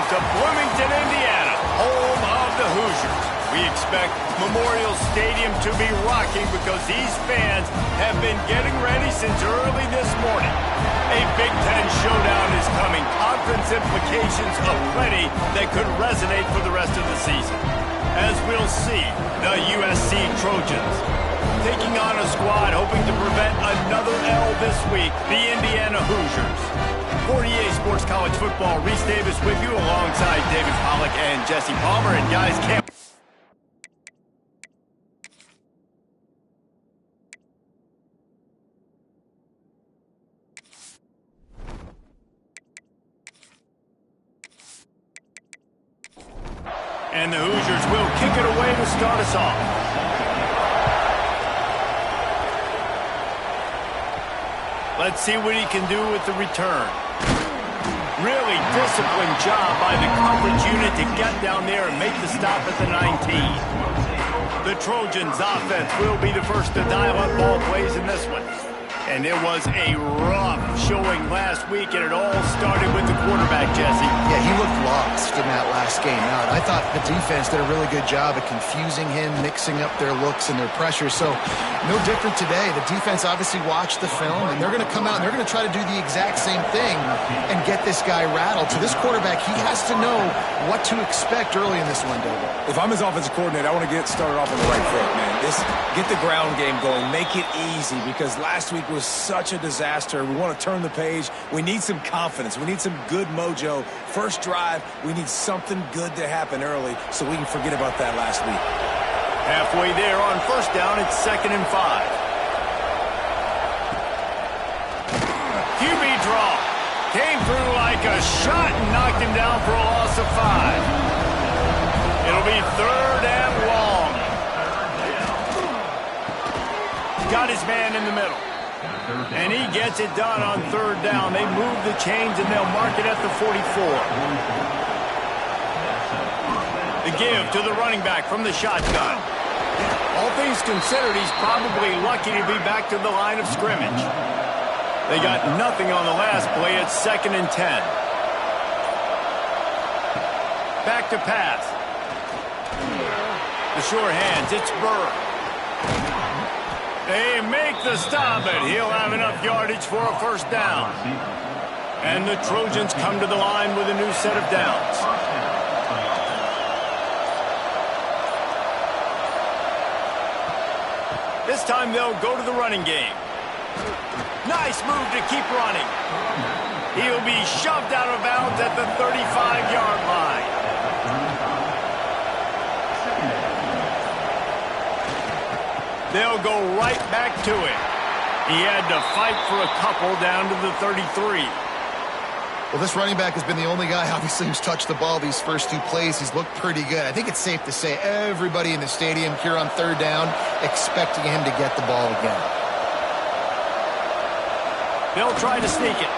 to Bloomington, Indiana, home of the Hoosiers. We expect Memorial Stadium to be rocking because these fans have been getting ready since early this morning. A Big Ten showdown is coming. Conference implications aplenty that could resonate for the rest of the season. As we'll see, the USC Trojans taking on a squad hoping to prevent another L this week, the Indiana Hoosiers. For EA Sports College Football, Reese Davis with you alongside David Pollack and Jesse Palmer. And guys, can't... And the Hoosiers will kick it away to start us off. Let's see what he can do with the return. Really disciplined job by the coverage unit to get down there and make the stop at the 19. The Trojans offense will be the first to dial up ball plays in this one. And it was a rough showing last week, and it all started with the quarterback, Jesse. Yeah, he looked lost in that last game out. I thought the defense did a really good job of confusing him, mixing up their looks and their pressure. So no different today. The defense obviously watched the film, and they're going to come out and they're going to try to do the exact same thing and get this guy rattled. So this quarterback, he has to know what to expect early in this one, David. If I'm his offensive coordinator, I want to get started off on the right foot, man. Get the ground game going. Make it easy, because last week was such a disaster. We want to turn the page. We need some confidence. We need some good mojo. First drive, we need something good to happen early so we can forget about that last week. Halfway there on first down, it's 2nd and 5. QB draw. Came through like a shot and knocked him down for a loss of 5. It'll be 3rd and long. Got his man in the middle. And he gets it done on 3rd down. They move the chains and they'll mark it at the 44. The give to the running back from the shotgun. All things considered, he's probably lucky to be back to the line of scrimmage. They got nothing on the last play. It's 2nd and 10. Back to pass. The sure hands, it's Burr. They make the stop, but he'll have enough yardage for a first down. And the Trojans come to the line with a new set of downs. This time they'll go to the running game. Nice move to keep running. He'll be shoved out of bounds at the 35-yard line. They'll go right back to it. He had to fight for a couple down to the 33. Well, this running back has been the only guy, obviously, who's touched the ball these first 2 plays. He's looked pretty good. I think it's safe to say everybody in the stadium here on 3rd down expecting him to get the ball again. They'll try to sneak it.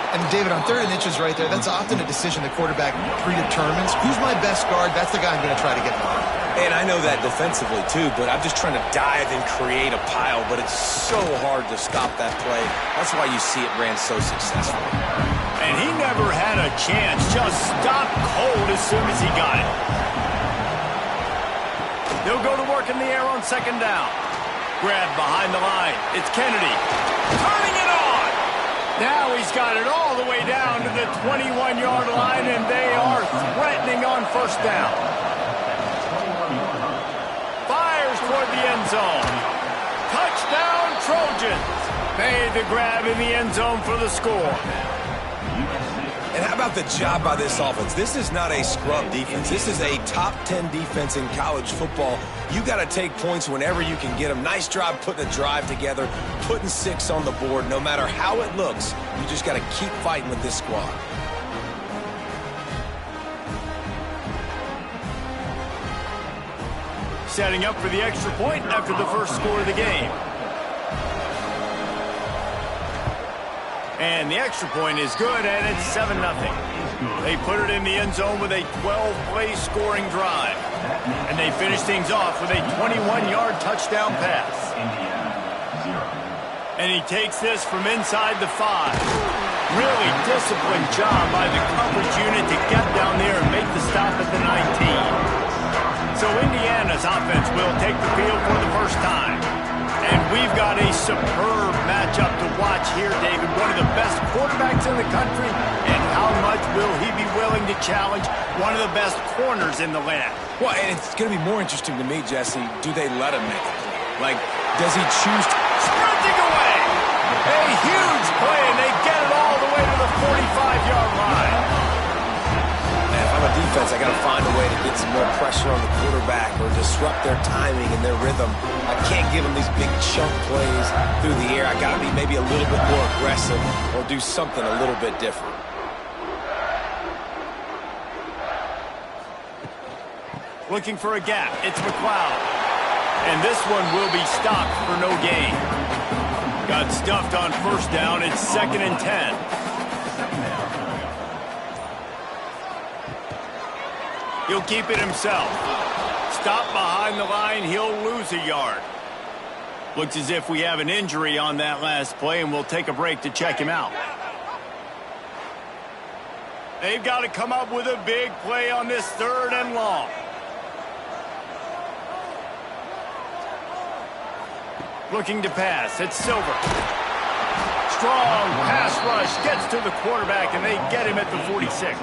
And, David, on 3rd and inches right there, that's often a decision the quarterback predetermines. Who's my best guard? That's the guy I'm going to try to get by. And I know that defensively, too, but I'm just trying to dive and create a pile, but it's so hard to stop that play. That's why you see it ran so successfully. And he never had a chance. Just stopped cold as soon as he got it. They'll go to work in the air on 2nd down. Grab behind the line. It's Kennedy. Turning it on. Now he's got it all the way down to the 21-yard line, and they are threatening on first down. Fires toward the end zone. Touchdown, Trojans. Made the grab in the end zone for the score. And how about the job by this offense? This is not a scrub defense. This is a top 10 defense in college football. You got to take points whenever you can get them. Nice job putting a drive together, putting 6 on the board. No matter how it looks, you just got to keep fighting with this squad. Setting up for the extra point after the first score of the game. And the extra point is good, and it's 7-0. They put it in the end zone with a 12-play scoring drive. And they finish things off with a 21-yard touchdown pass. And he takes this from inside the 5. Really disciplined job by the coverage unit to get down there and make the stop at the 19. So Indiana's offense will take the field for the first time. And we've got a superb matchup to watch here, David. One of the best quarterbacks in the country. And how much will he be willing to challenge one of the best corners in the land? Well, and it's going to be more interesting to me, Jesse, do they let him make a play? Like, does he choose to... Sprinting away! A huge play, and they get it all the way to the 45-yard line. Man, if I'm a defense, I got to find a way to get some more pressure on the quarterback or disrupt their timing and their rhythm. I can't give them these big chunk plays through the air. I got to be maybe a little bit more aggressive or do something a little bit different. Looking for a gap. It's McLeod. And this one will be stopped for no gain. Got stuffed on first down. It's 2nd and 10. He'll keep it himself. Stop behind the line. He'll lose a yard. Looks as if we have an injury on that last play, and we'll take a break to check him out. They've got to come up with a big play on this 3rd and long. Looking to pass. It's Silver. Strong pass rush. Gets to the quarterback, and they get him at the 46.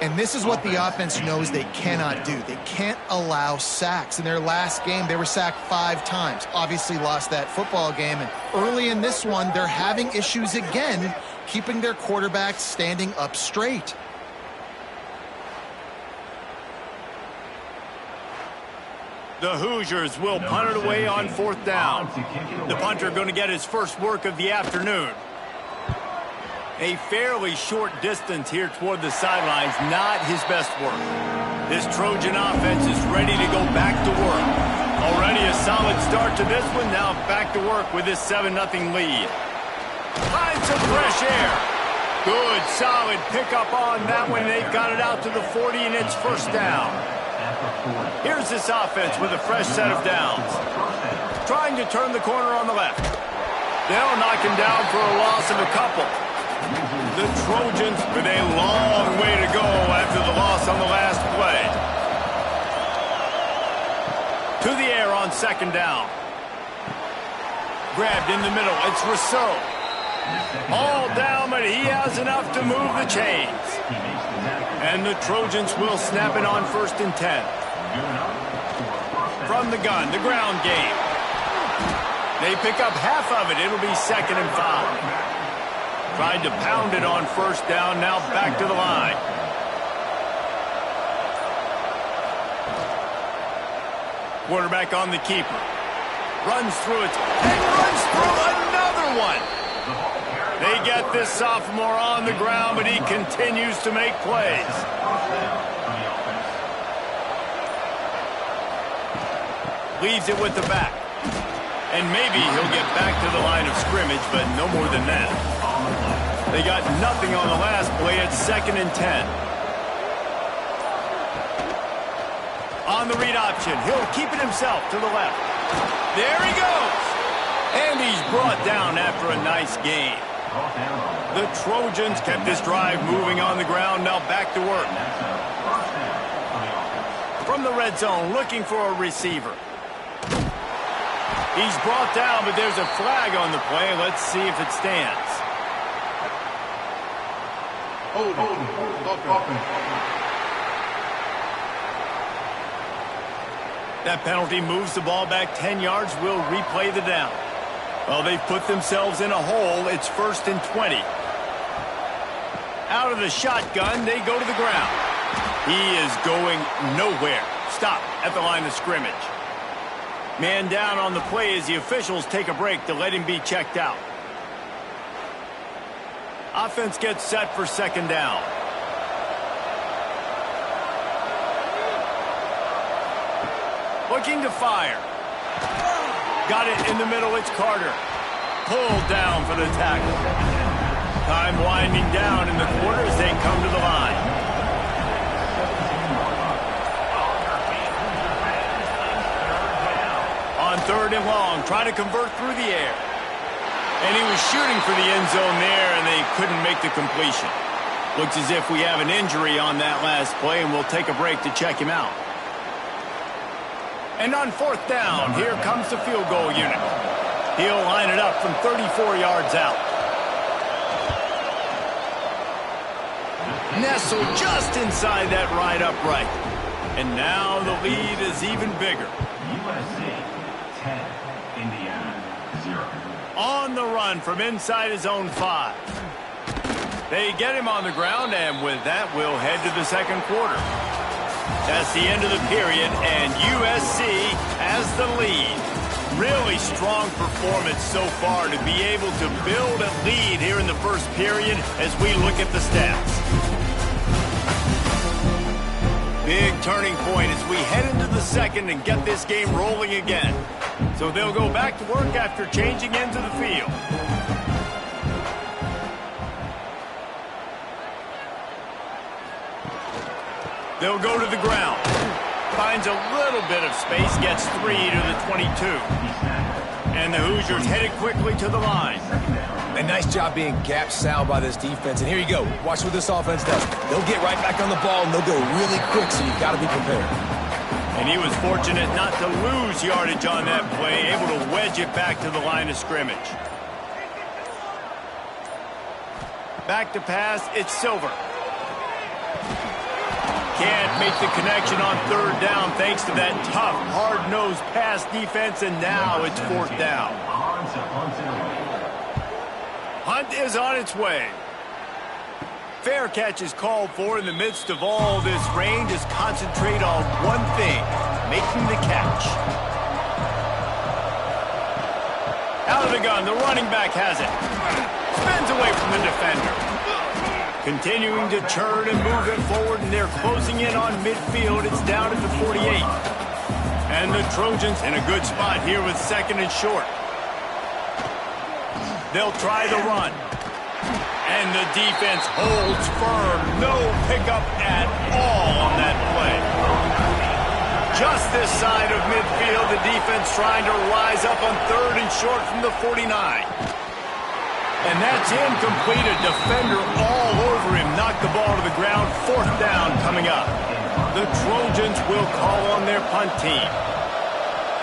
And this is what the offense knows they cannot do. They can't allow sacks. In their last game, they were sacked 5 times. Obviously lost that football game. And early in this one, they're having issues again, keeping their quarterback standing up straight. The Hoosiers will punt it away on 4th down. The punter going to get his first work of the afternoon. A fairly short distance here toward the sidelines, not his best work. This Trojan offense is ready to go back to work. Already a solid start to this one, now back to work with this 7-0 lead. Find some fresh air. Good, solid pickup on that one. They've got it out to the 40, and it's 1st down. Here's this offense with a fresh set of downs. Trying to turn the corner on the left. They'll knock him down for a loss of a couple. The Trojans with a long way to go after the loss on the last play. To the air on 2nd down. Grabbed in the middle. It's Rousseau. All down, but he has enough to move the chains. And the Trojans will snap it on 1st and 10. From the gun, the ground game. They pick up half of it. It'll be 2nd and 5. Tried to pound it on 1st down, now back to the line. Quarterback on the keeper. Runs through it, and runs through another one. They get this sophomore on the ground, but he continues to make plays. Leaves it with the back. And maybe he'll get back to the line of scrimmage, but no more than that. They got nothing on the last play. It's 2nd and 10. On the read option, he'll keep it himself to the left. There he goes. And he's brought down after a nice gain. The Trojans kept this drive moving on the ground, now back to work. From the red zone, looking for a receiver. He's brought down, but there's a flag on the play. Let's see if it stands. That penalty moves the ball back 10 yards. We'll replay the down. Well, they've put themselves in a hole. It's 1st and 20. Out of the shotgun, they go to the ground. He is going nowhere. Stop at the line of scrimmage. Man down on the play as the officials take a break to let him be checked out. Offense gets set for 2nd down. Looking to fire. Got it in the middle. It's Carter. Pulled down for the tackle. Time winding down in the quarter as they come to the line. On 3rd and long, try to convert through the air. And he was shooting for the end zone there, and they couldn't make the completion. Looks as if we have an injury on that last play, and we'll take a break to check him out. And on fourth down, here comes the field goal unit. He'll line it up from 34 yards out. Nestled just inside that right upright. And now the lead is even bigger. USC 10, Indiana 0. On the run from inside his own 5. They get him on the ground, and with that, we'll head to the second quarter. That's the end of the period, and USC has the lead. Really strong performance so far to be able to build a lead here in the first period as we look at the stats. Big turning point as we head into the second and get this game rolling again. So they'll go back to work after changing into the field. They'll go to the ground. Finds a little bit of space, gets 3 to the 22. And the Hoosiers headed quickly to the line. A nice job being gap sound by this defense. And here you go. Watch what this offense does. They'll get right back on the ball, and they'll go really quick, so you've got to be prepared. And he was fortunate not to lose yardage on that play, able to wedge it back to the line of scrimmage. Back to pass, it's Silver. Can't make the connection on third down thanks to that tough, hard-nosed pass defense, and now it's fourth down. Hunt is on its way. Fair catch is called for in the midst of all this rain. Just concentrate on one thing, making the catch. Out of the gun, the running back has it. Spins away from the defender. Continuing to churn and move it forward, and they're closing in on midfield. It's down at the 48. And the Trojans in a good spot here with second and short. They'll try the run. And the defense holds firm. No pickup at all on that play. Just this side of midfield, the defense trying to rise up on third and short from the 49. And that's incomplete. A defender all over him. Knocked the ball to the ground. Fourth down coming up. The Trojans will call on their punt team.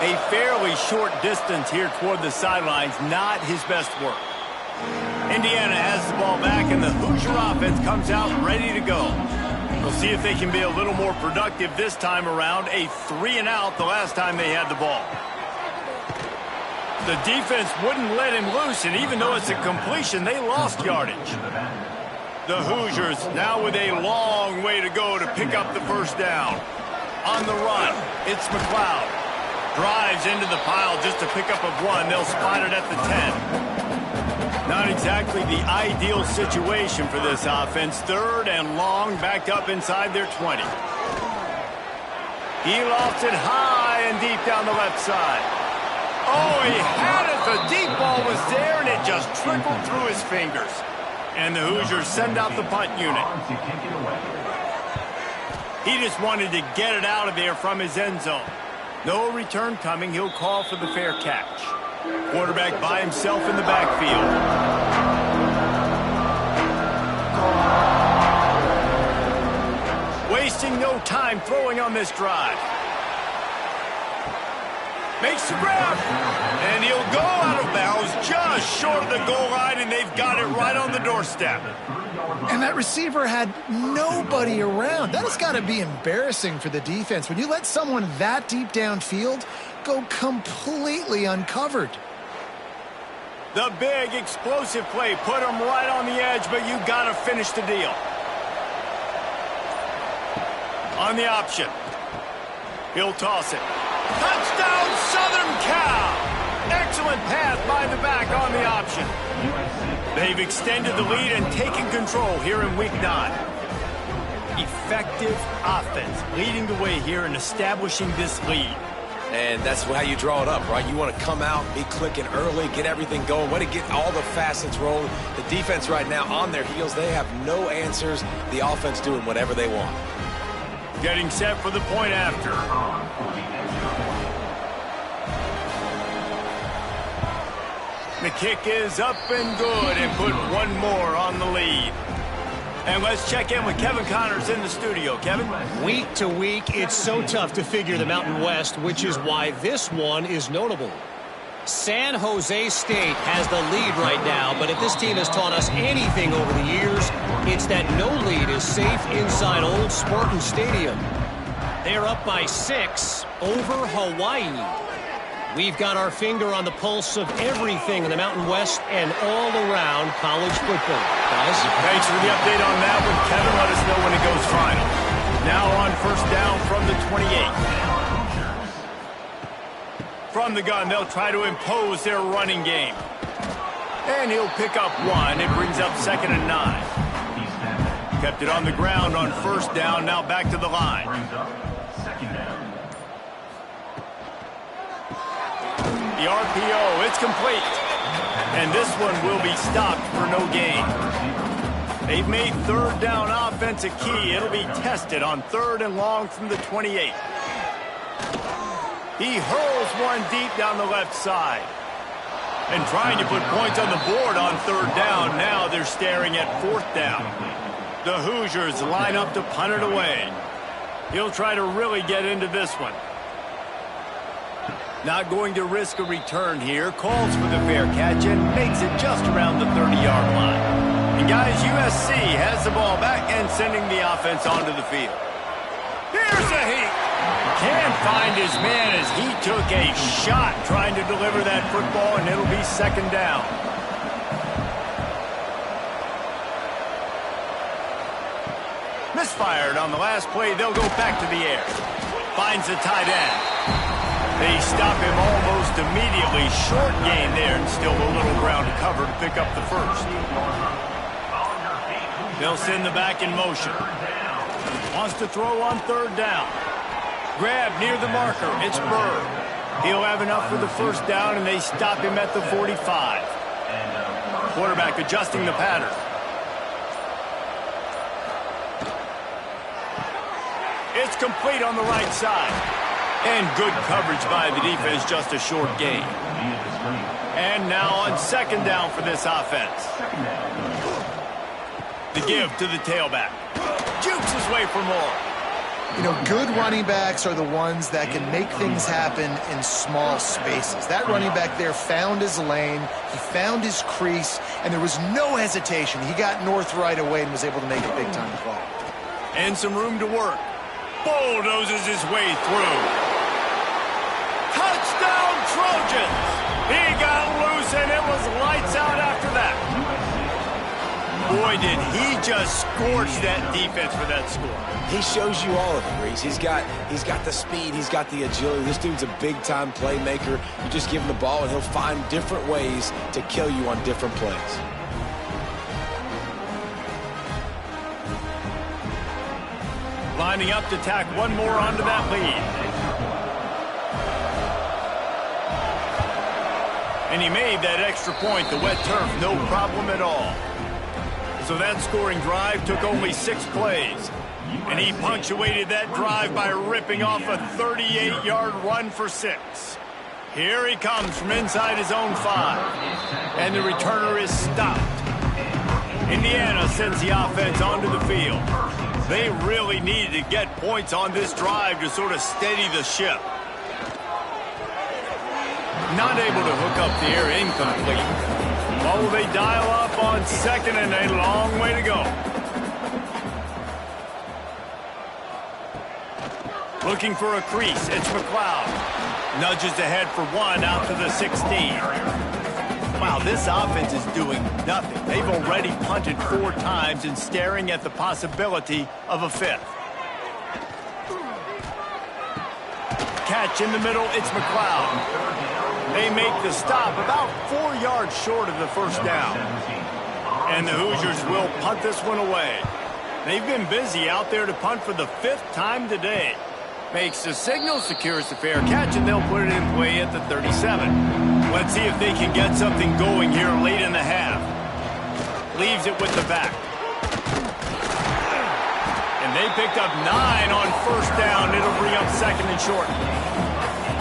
A fairly short distance here toward the sidelines. Not his best work. Indiana has the ball back, and the Hoosier offense comes out ready to go. We'll see if they can be a little more productive this time around. A 3-and-out the last time they had the ball. The defense wouldn't let him loose, and even though it's a completion, they lost yardage. The Hoosiers now with a long way to go to pick up the first down. On the run, it's McLeod. Drives into the pile just to pick up a 1. They'll spot it at the 10. Not exactly the ideal situation for this offense. Third and long, backed up inside their 20. He lofts it high and deep down the left side. Oh, he had it. The deep ball was there, and it just trickled through his fingers. And the Hoosiers send out the punt unit. He just wanted to get it out of there from his end zone. No return coming. He'll call for the fair catch. Quarterback by himself in the backfield. Wasting no time throwing on this drive. Makes the grab. And he'll go out of bounds just short of the goal line, and they've got it right on the doorstep. And that receiver had nobody around. That has got to be embarrassing for the defense. When you let someone that deep downfield go completely uncovered. The big explosive play put him right on the edge, but you got to finish the deal. On the option. He'll toss it. Touchdown, Southern Cal! Excellent pass by the back on the option. They've extended the lead and taken control here in Week 9. Effective offense leading the way here and establishing this lead. And that's how you draw it up, right? You want to come out, be clicking early, get everything going, want to get all the facets rolling. The defense right now on their heels, they have no answers. The offense doing whatever they want. Getting set for the point after. The kick is up and good and put one more on the lead. And let's check in with Kevin Connors in the studio. Kevin? Week to week, it's so tough to figure the Mountain West, which is why this one is notable. San Jose State has the lead right now, but if this team has taught us anything over the years, it's that no lead is safe inside old Spartan Stadium. They're up by 6 over Hawaii. We've got our finger on the pulse of everything in the Mountain West and all around college football. Guys? Thanks for the update on that one, Kevin. Let us know when it goes final. Now on first down from the 28. From the gun, they'll try to impose their running game. And he'll pick up 1. It brings up 2nd and 9. Kept it on the ground on first down. Now back to the line. The RPO, it's complete. And this one will be stopped for no gain. They've made third down offense a key. It'll be tested on 3rd and long from the 28. He hurls one deep down the left side. And trying to put points on the board on 3rd down. Now they're staring at 4th down. The Hoosiers line up to punt it away. He'll try to really get into this one. Not going to risk a return here. Calls for the fair catch and makes it just around the 30-yard line. And guys, USC has the ball back and sending the offense onto the field. Here's a heat. Can't find his man as he took a shot trying to deliver that football, and it'll be 2nd down. Misfired on the last play. They'll go back to the air. Finds the tight end. They stop him almost immediately. Short gain there, and still a little ground to cover to pick up the first. They'll send the back in motion. Wants to throw on 3rd down. Grab near the marker. It's Burr. He'll have enough for the first down, and they stop him at the 45. Quarterback adjusting the pattern. It's complete on the right side. And good coverage by the defense, just a short gain. And now on 2nd down for this offense. The give to the tailback. Jukes his way for more. You know, good running backs are the ones that can make things happen in small spaces. That running back there found his lane, he found his crease, and there was no hesitation. He got north right away and was able to make a big-time play. And some room to work. Bulldozes his way through. Touchdown, Trojans! He got loose, and it was lights out after that. Boy, did he just scorch that defense for that score. He shows you all of it, Reese. He's got the speed. He's got the agility. This dude's a big-time playmaker. You just give him the ball, and he'll find different ways to kill you on different plays. Lining up to tack one more onto that lead. And he made that extra point, the wet turf, no problem at all. So that scoring drive took only 6 plays. And he punctuated that drive by ripping off a 38-yard run for 6. Here he comes from inside his own 5. And the returner is stopped. Indiana sends the offense onto the field. They really needed to get points on this drive to sort of steady the ship. Not able to hook up there, incomplete. What will they dial up on 2nd and a long way to go? Looking for a crease, it's McLeod. Nudges ahead for 1 out to the 16. Wow, this offense is doing nothing. They've already punted 4 times and staring at the possibility of a 5th. Catch in the middle, it's McLeod. They make the stop about 4 yards short of the first down. And the Hoosiers will punt this one away. They've been busy out there to punt for the 5th time today. Makes the signal, secures the fair catch, and they'll put it in play at the 37. Let's see if they can get something going here late in the half. Leaves it with the back. And they picked up 9 on first down. It'll bring up 2nd and short.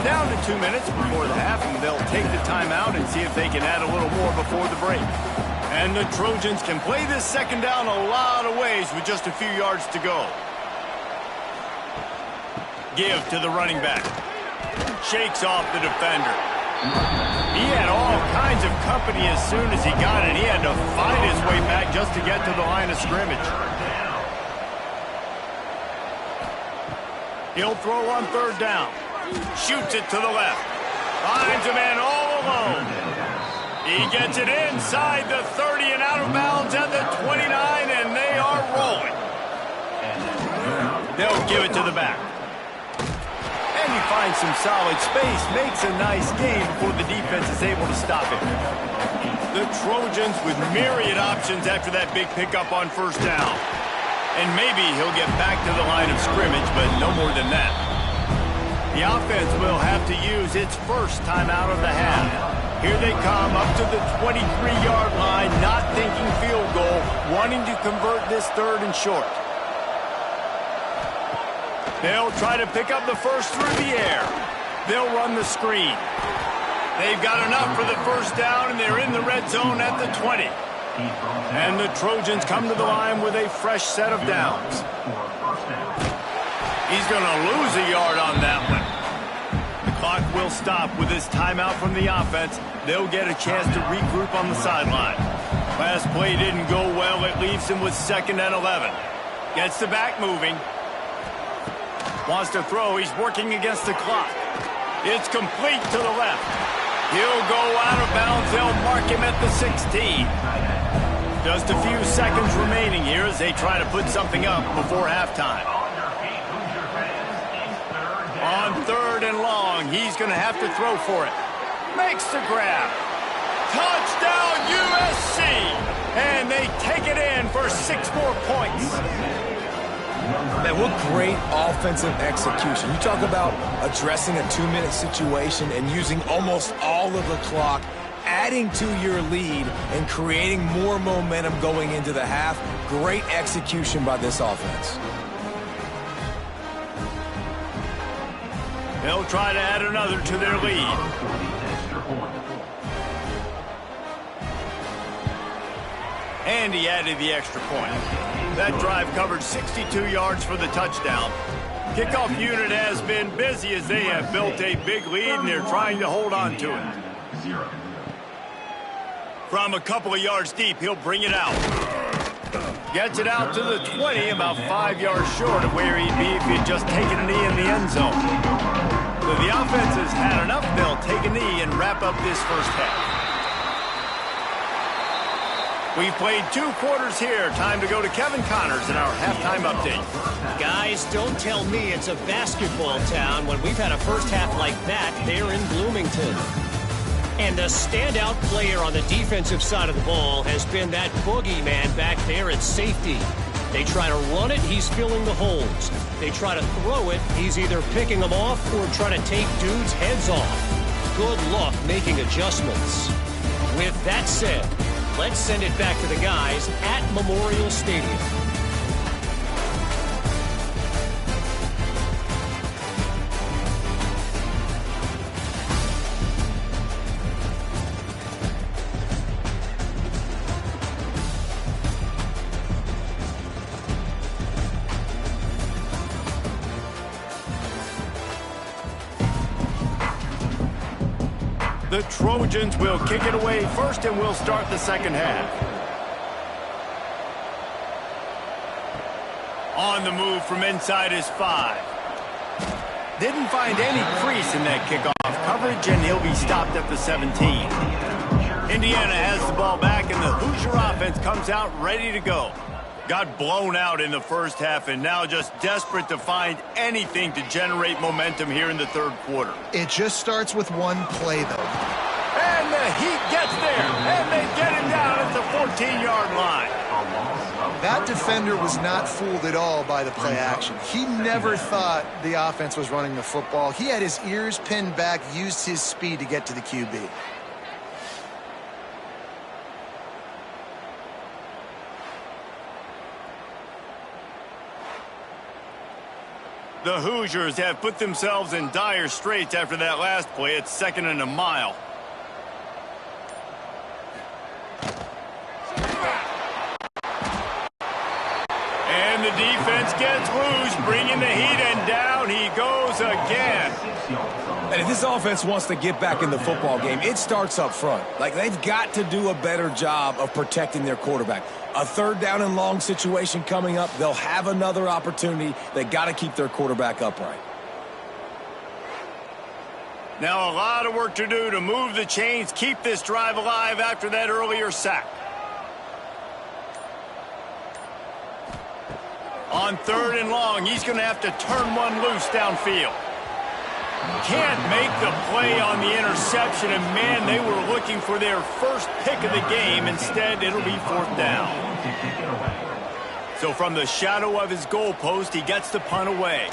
down to 2 minutes before the half, and they'll take the timeout and see if they can add a little more before the break. And the Trojans can play this second down a lot of ways with just a few yards to go. Give to the running back. Shakes off the defender. He had all kinds of company as soon as he got it. He had to fight his way back just to get to the line of scrimmage. He'll throw on third down. Shoots it to the left. Finds a man all alone. He gets it inside the 30 and out of bounds at the 29, and they are rolling. They'll give it to the back. And he finds some solid space, makes a nice game before the defense is able to stop it. The Trojans with myriad options after that big pickup on first down. And maybe he'll get back to the line of scrimmage, but no more than that. The offense will have to use its first timeout of the half. Here they come up to the 23-yard line, not thinking field goal, wanting to convert this third and short. They'll try to pick up the first through the air. They'll run the screen. They've got enough for the first down, and they're in the red zone at the 20. And the Trojans come to the line with a fresh set of downs. He's going to lose a yard on that one. The clock will stop with this timeout from the offense. They'll get a chance to regroup on the sideline. Last play didn't go well. It leaves him with 2nd and 11. Gets the back moving. Wants to throw. He's working against the clock. It's complete to the left. He'll go out of bounds. They'll mark him at the 16. Just a few seconds remaining here as they try to put something up before halftime. On 3rd and long, he's going to have to throw for it. Makes the grab. Touchdown USC! And they take it in for 6 more points. Man, what great offensive execution. You talk about addressing a 2-minute situation and using almost all of the clock, adding to your lead and creating more momentum going into the half. Great execution by this offense. They'll try to add another to their lead. And he added the extra point. That drive covered 62 yards for the touchdown. Kickoff unit has been busy as they have built a big lead, and they're trying to hold on to it. From a couple of yards deep, he'll bring it out. Gets it out to the 20, about 5 yards short of where he'd be if he'd just taken a knee in the end zone. So the offense has had enough. They'll take a knee and wrap up this first half. We've played 2 quarters here. Time to go to Kevin Connors in our halftime update. Guys, don't tell me it's a basketball town when we've had a first half like that there in Bloomington. And the standout player on the defensive side of the ball has been that boogeyman back there at safety. They try to run it, he's filling the holes. They try to throw it, he's either picking them off or trying to take dudes' heads off. Good luck making adjustments. With that said, let's send it back to the guys at Memorial Stadium. The Trojans will kick it away first, and we'll start the second half. On the move from inside his 5. Didn't find any crease in that kickoff coverage, and he'll be stopped at the 17. Indiana has the ball back, and the Hoosier offense comes out ready to go. Got blown out in the first half and now just desperate to find anything to generate momentum here in the third quarter. It just starts with one play, though. And the Heat gets there, and they get him down at the 14-yard line. That defender was not fooled at all by the play action. He never thought the offense was running the football. He had his ears pinned back, used his speed to get to the QB. The Hoosiers have put themselves in dire straits after that last play. It's 2nd and a mile. And the defense gets loose, bringing the heat, and down he goes again. And if this offense wants to get back in the football game, it starts up front. Like, they've got to do a better job of protecting their quarterback. A 3rd down and long situation coming up, they'll have another opportunity. They got to keep their quarterback upright. Now a lot of work to do to move the chains, keep this drive alive after that earlier sack. On 3rd and long, he's going to have to turn one loose downfield. Can't make the play on the interception, and man, they were looking for their first pick of the game. Instead, it'll be 4th down. So from the shadow of his goalpost, he gets the punt away.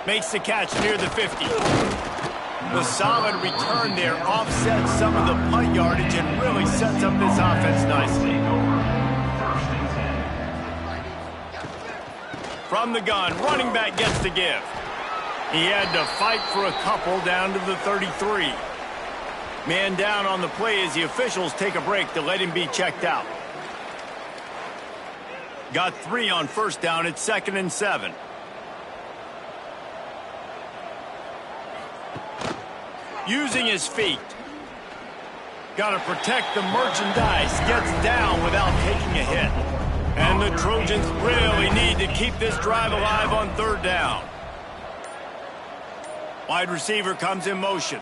Makes the catch near the 50. The solid return there offsets some of the punt yardage and really sets up this offense nicely. From the gun, running back gets the give. He had to fight for a couple down to the 33. Man down on the play as the officials take a break to let him be checked out. Got 3 on 1st down. It's 2nd and 7. Using his feet. Got to protect the merchandise. Gets down without taking a hit. And the Trojans really need to keep this drive alive on 3rd down. Wide receiver comes in motion.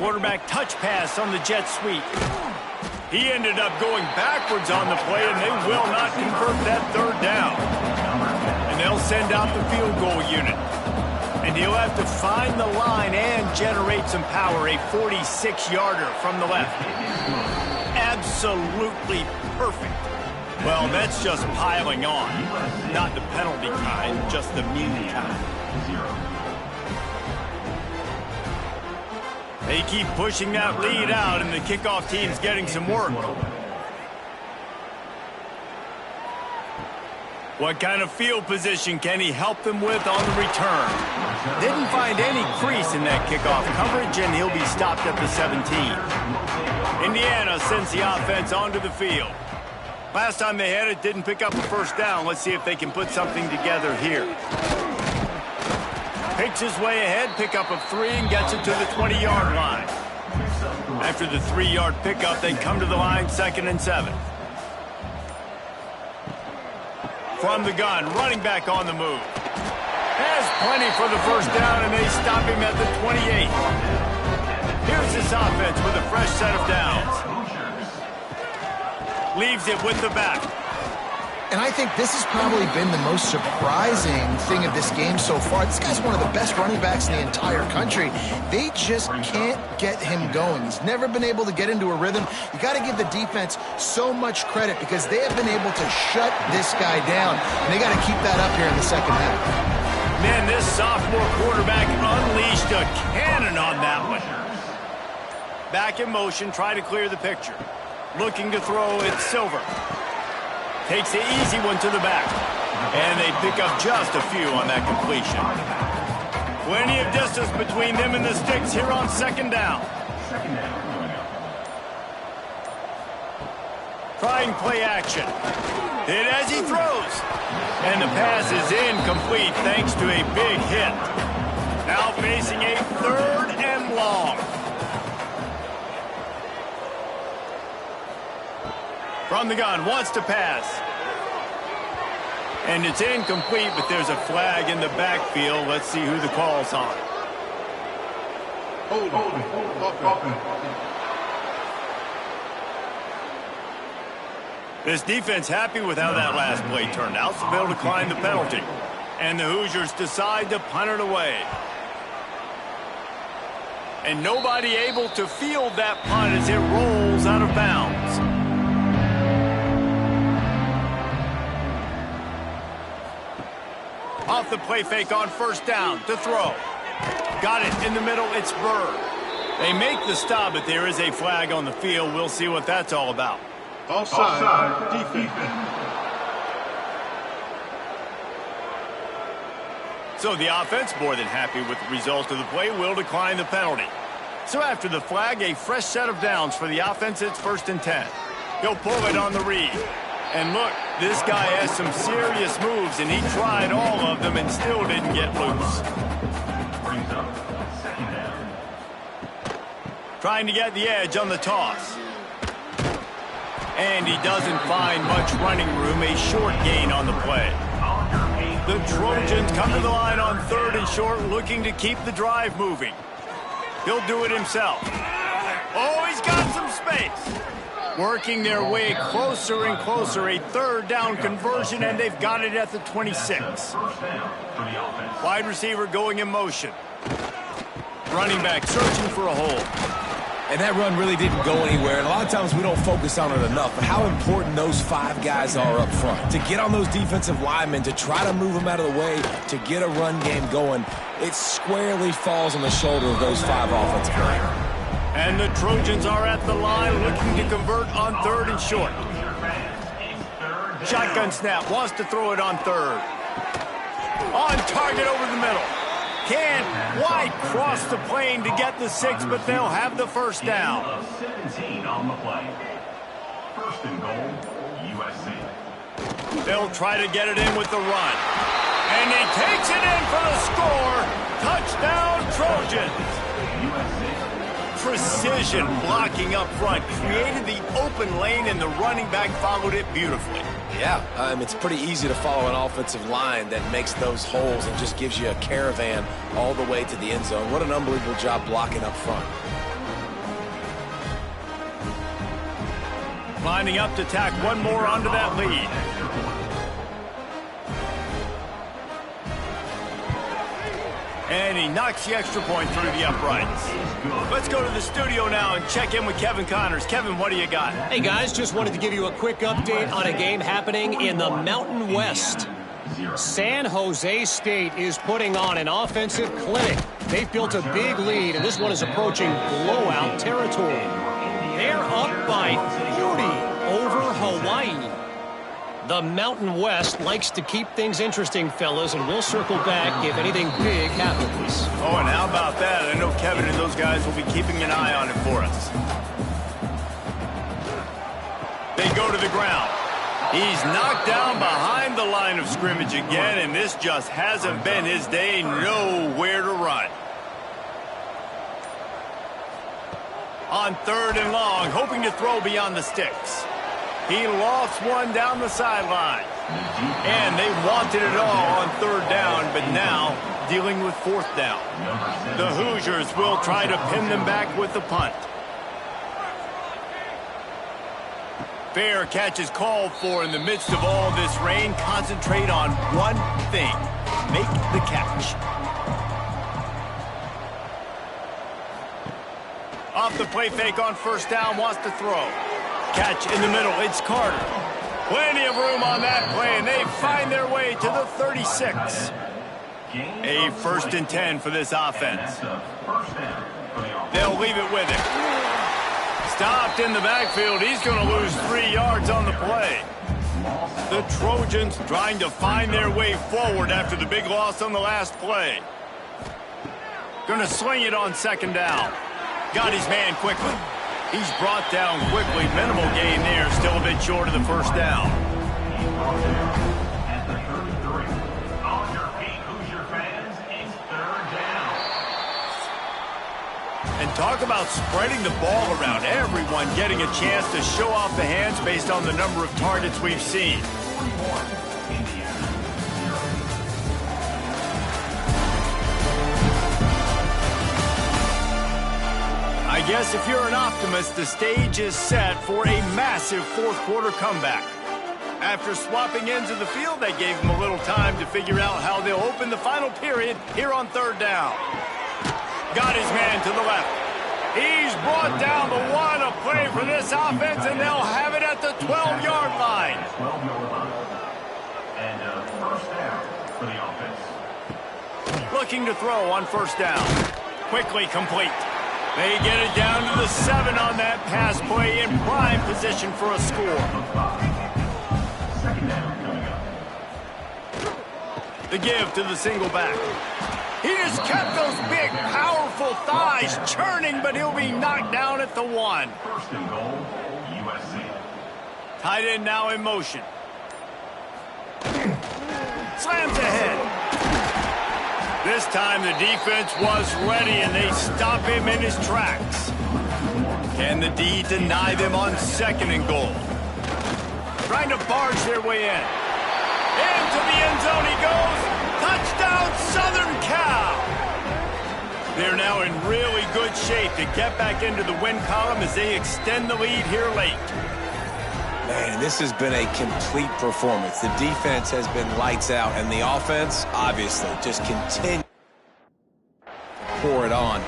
Quarterback touch pass on the jet sweep. He ended up going backwards on the play, and they will not convert that 3rd down. And they'll send out the field goal unit. And he'll have to find the line and generate some power. A 46-yarder from the left. Absolutely perfect. Well, that's just piling on. Not the penalty kind, just the mean kind. They keep pushing that lead out, and the kickoff team's getting some work. What kind of field position can he help them with on the return? Didn't find any crease in that kickoff coverage, and he'll be stopped at the 17. Indiana sends the offense onto the field. Last time they had it, didn't pick up a 1st down. Let's see if they can put something together here. Picks his way ahead, pickup of 3, and gets it to the 20-yard line. After the 3-yard pickup, they come to the line, 2nd and 7. From the gun, running back on the move. Has plenty for the 1st down, and they stop him at the 28. Here's this offense with a fresh set of downs. Leaves it with the back. And I think this has probably been the most surprising thing of this game so far. This guy's one of the best running backs in the entire country. They just can't get him going. He's never been able to get into a rhythm. You got to give the defense so much credit because they have been able to shut this guy down. And they got to keep that up here in the 2nd half. Man, this sophomore quarterback unleashed a cannon on that one. Back in motion, try to clear the picture. Looking to throw, it's Silver. Takes the easy one to the back. And they pick up just a few on that completion. Plenty of distance between them and the sticks here on 2nd down. Trying play action. Hit as he throws. And the pass is incomplete thanks to a big hit. Now facing a 3rd and long. From the gun, wants to pass. And it's incomplete, but there's a flag in the backfield. Let's see who the call's on. This defense happy with how that last play turned out, so they'll decline the penalty. And the Hoosiers decide to punt it away. And nobody able to field that punt as it rolls out of bounds. Off the play fake on 1st down to throw. Got it in the middle, it's Burr. They make the stop, but there is a flag on the field. We'll see what that's all about. Offside, defense. So the offense, more than happy with the result of the play, will decline the penalty. So after the flag, a fresh set of downs for the offense. It's 1st and 10. He'll pull it on the read. And look, this guy has some serious moves, and he tried all of them and still didn't get loose. Brings up 2nd down. Trying to get the edge on the toss. And he doesn't find much running room, a short gain on the play. The Trojans come to the line on 3rd and short, looking to keep the drive moving. He'll do it himself. Oh, he's got some space. Working their way closer and closer, a 3rd down conversion, and they've got it at the 26. Wide receiver going in motion. Running back searching for a hole. And that run really didn't go anywhere. And a lot of times we don't focus on it enough, but how important those 5 guys are up front. To get on those defensive linemen, to try to move them out of the way, to get a run game going, it squarely falls on the shoulder of those 5 offensive linemen. And the Trojans are at the line looking to convert on 3rd and short. Shotgun snap, wants to throw it on 3rd. On target over the middle. Can't quite cross the plane to get the 6, but they'll have the 1st down. 17 on the play. 1st and goal, USC. They'll try to get it in with the run. And he takes it in for the score. Touchdown, Trojans. Precision blocking up front. Created the open lane, and the running back followed it beautifully. Yeah, it's pretty easy to follow an offensive line that makes those holes and just gives you a caravan all the way to the end zone. What an unbelievable job blocking up front. Lining up to tack one more onto that lead. And he knocks the extra point through the uprights. Let's go to the studio now and check in with Kevin Connors. Kevin, what do you got? Hey, guys, just wanted to give you a quick update on a game happening in the Mountain West. San Jose State is putting on an offensive clinic. They've built a big lead, and this one is approaching blowout territory. They're up by 40 over Hawaii. The Mountain West likes to keep things interesting, fellas, and we'll circle back if anything big happens. Oh, and how about that? I know Kevin and those guys will be keeping an eye on it for us. They go to the ground. He's knocked down behind the line of scrimmage again, and this just hasn't been his day. Nowhere to run. On 3rd and long, hoping to throw beyond the sticks. He lofts one down the sideline. And they wanted it all on 3rd down, but now dealing with 4th down. The Hoosiers will try to pin them back with the punt. Fair catch is called for in the midst of all this rain. Concentrate on one thing. Make the catch. Off the play fake on 1st down, wants to throw. Catch in the middle, it's Carter. Plenty of room on that play, and they find their way to the 36. A 1st and 10 for this offense. They'll leave it with him. Stopped in the backfield. He's going to lose 3 yards on the play. The Trojans trying to find their way forward after the big loss on the last play. Going to sling it on 2nd down. Got his man quickly. He's brought down quickly. Minimal gain there. Still a bit short of the 1st down. At the 33. On your feet, Hoosier fans, it's 3rd down. And talk about spreading the ball around. Everyone getting a chance to show off the hands based on the number of targets we've seen. 41, Indiana, 0. I guess if you're an optimist, the stage is set for a massive 4th quarter comeback. After swapping ends of the field, they gave them a little time to figure out how they'll open the final period here on 3rd down. Got his man to the left. He's brought down the one, a play for this offense, and they'll have it at the 12-yard line. 12-yard line. And 1st down for the offense. Looking to throw on 1st down. Quickly complete. They get it down to the 7 on that pass play, in prime position for a score. 2nd down coming up. The give to the single back. He just kept those big, powerful thighs churning, but he'll be knocked down at the 1. First and goal, USC. Tight end now in motion. Slams ahead. This time the defense was ready, and they stop him in his tracks. Can the D deny them on 2nd and goal? Trying to barge their way in. Into the end zone he goes. Touchdown, Southern Cal. They're now in really good shape to get back into the win column as they extend the lead here late. Man, this has been a complete performance. The defense has been lights out, and the offense, obviously, just continue to pour it on.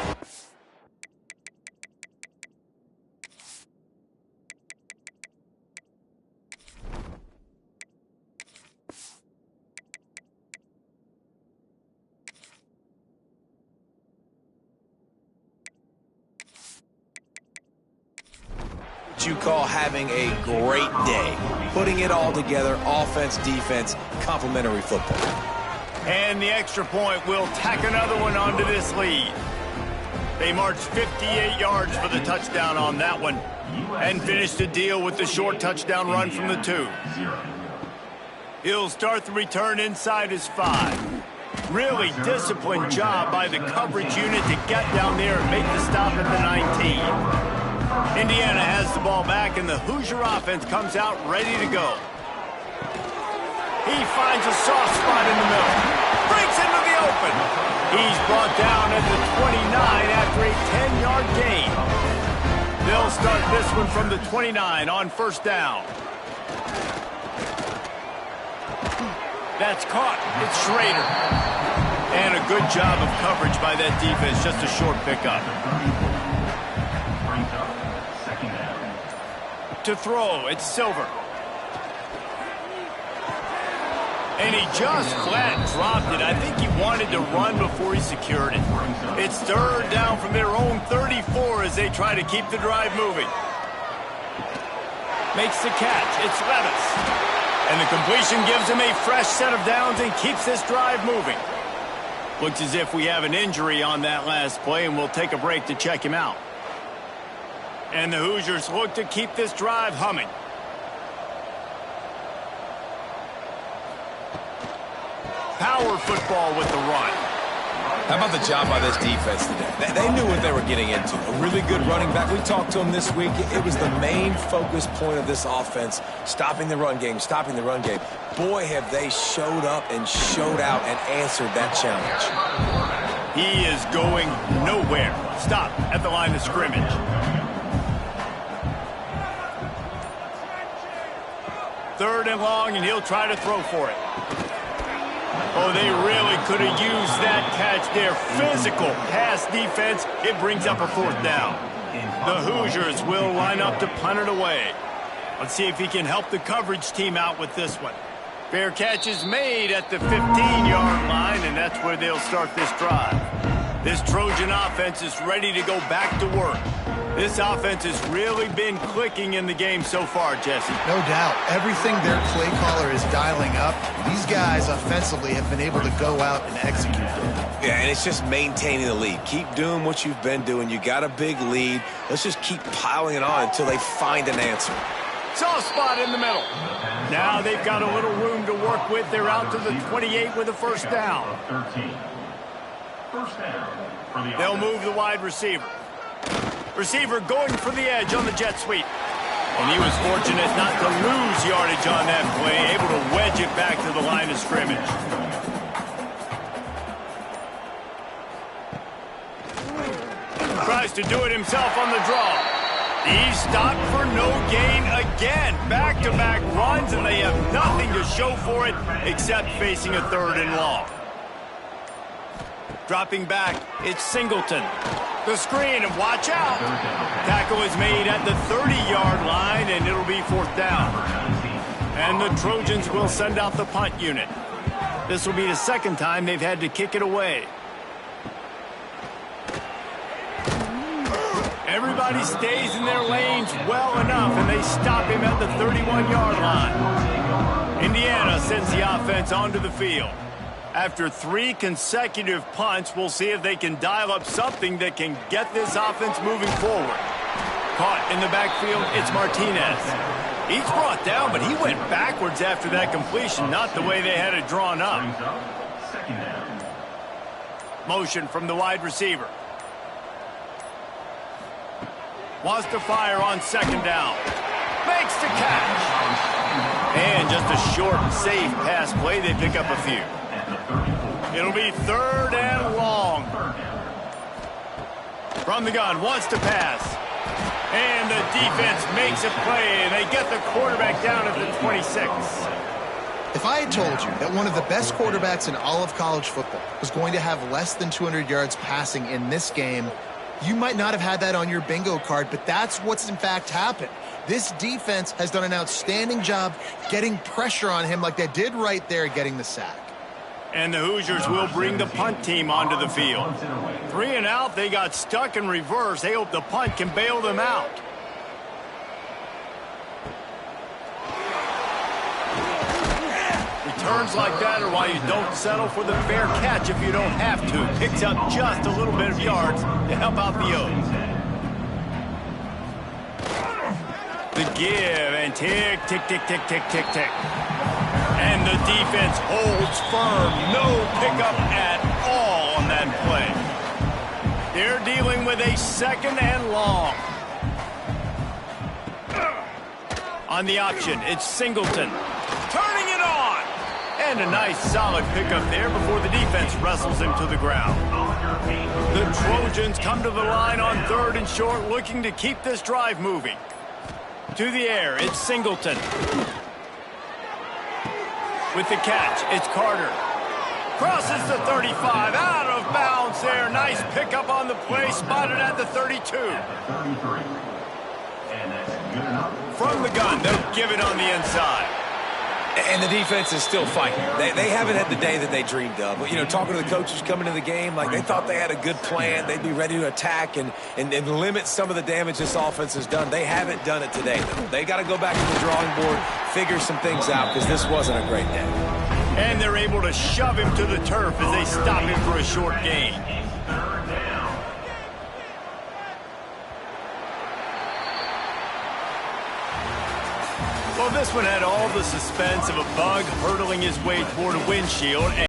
You call having a great day. Putting it all together, offense, defense, complementary football. And the extra point will tack another one onto this lead. They marched 58 yards for the touchdown on that one and finished the deal with the short touchdown run from the 2. He'll start the return inside his 5. Really disciplined job by the coverage unit to get down there and make the stop at the 19. Indiana has the ball back, and the Hoosier offense comes out ready to go. He finds a soft spot in the middle. Breaks into the open. He's brought down at the 29 after a 10-yard gain. They'll start this one from the 29 on 1st down. That's caught. It's Schrader. And a good job of coverage by that defense. Just a short pickup. To throw, it's Silver. And he just flat dropped it. I think he wanted to run before he secured it. It's 3rd down from their own 34 as they try to keep the drive moving. Makes the catch. It's Levis. And the completion gives him a fresh set of downs and keeps this drive moving. Looks as if we have an injury on that last play, and we'll take a break to check him out. And the Hoosiers look to keep this drive humming. Power football with the run. How about the job by this defense today? They knew what they were getting into. A really good running back. We talked to him this week. It was the main focus point of this offense, stopping the run game, stopping the run game. Boy, have they showed up and showed out and answered that challenge. He is going nowhere. Stop at the line of scrimmage. Third and long, and he'll try to throw for it. Oh, they really could have used that catch there. Physical pass defense. It brings up a 4th down. The Hoosiers will line up to punt it away. Let's see if he can help the coverage team out with this one. Fair catch is made at the 15-yard line, and that's where they'll start this drive. This Trojan offense is ready to go back to work. This offense has really been clicking in the game so far, Jesse. No doubt. Everything their play caller is dialing up, these guys offensively have been able to go out and execute it. Yeah, and it's just maintaining the lead. Keep doing what you've been doing. You got a big lead. Let's just keep piling it on until they find an answer. Soft spot in the middle. Now they've got a little room to work with. They're out to the 28 with a 1st down. They'll move the wide receiver. Receiver going for the edge on the jet sweep. And he was fortunate not to lose yardage on that play, able to wedge it back to the line of scrimmage. Tries to do it himself on the draw. He's stopped for no gain again. Back-to-back runs, and they have nothing to show for it except facing a 3rd and long. Dropping back, it's Singleton. The screen, and watch out. Tackle is made at the 30-yard line, and it'll be 4th down. And the Trojans will send out the punt unit. This will be the 2nd time they've had to kick it away. Everybody stays in their lanes well enough, and they stop him at the 31-yard line. Indiana sends the offense onto the field. After 3 consecutive punts, we'll see if they can dial up something that can get this offense moving forward. Caught in the backfield, it's Martinez. He's brought down, but he went backwards after that completion, not the way they had it drawn up. Motion from the wide receiver. Wants to fire on 2nd down. Makes the catch. And just a short, safe pass play. They pick up a few. It'll be 3rd and long. From the gun, wants to pass. And the defense makes a play, and they get the quarterback down at the 26. If I had told you that one of the best quarterbacks in all of college football was going to have less than 200 yards passing in this game, you might not have had that on your bingo card, but that's what's in fact happened. This defense has done an outstanding job getting pressure on him like they did right there, getting the sack. And the Hoosiers will bring the punt team onto the field. 3 and out, they got stuck in reverse. They hope the punt can bail them out. Returns like that are why you don't settle for the fair catch if you don't have to. Picks up just a little bit of yards to help out the O's. The give and tick, tick, tick, tick, tick, tick, tick. And the defense holds firm. No pickup at all on that play. They're dealing with a 2nd and long. On the option, it's Singleton. Turning it on. And a nice solid pickup there before the defense wrestles him to the ground. The Trojans come to the line on 3rd and short, looking to keep this drive moving. To the air, it's Singleton. With the catch, it's Carter. Crosses the 35, out of bounds there. Nice pickup on the play, spotted at the 32. From the gun, they'll give it on the inside. And the defense is still fighting. They haven't had the day that they dreamed of. You know, talking to the coaches coming to the game, like they thought they had a good plan. They'd be ready to attack and limit some of the damage this offense has done. They haven't done it today. They got to go back to the drawing board, figure some things out, because this wasn't a great day. And they're able to shove him to the turf as they stop him for a short gain. Well, this one had all the suspense of a bug hurtling his way toward a windshield.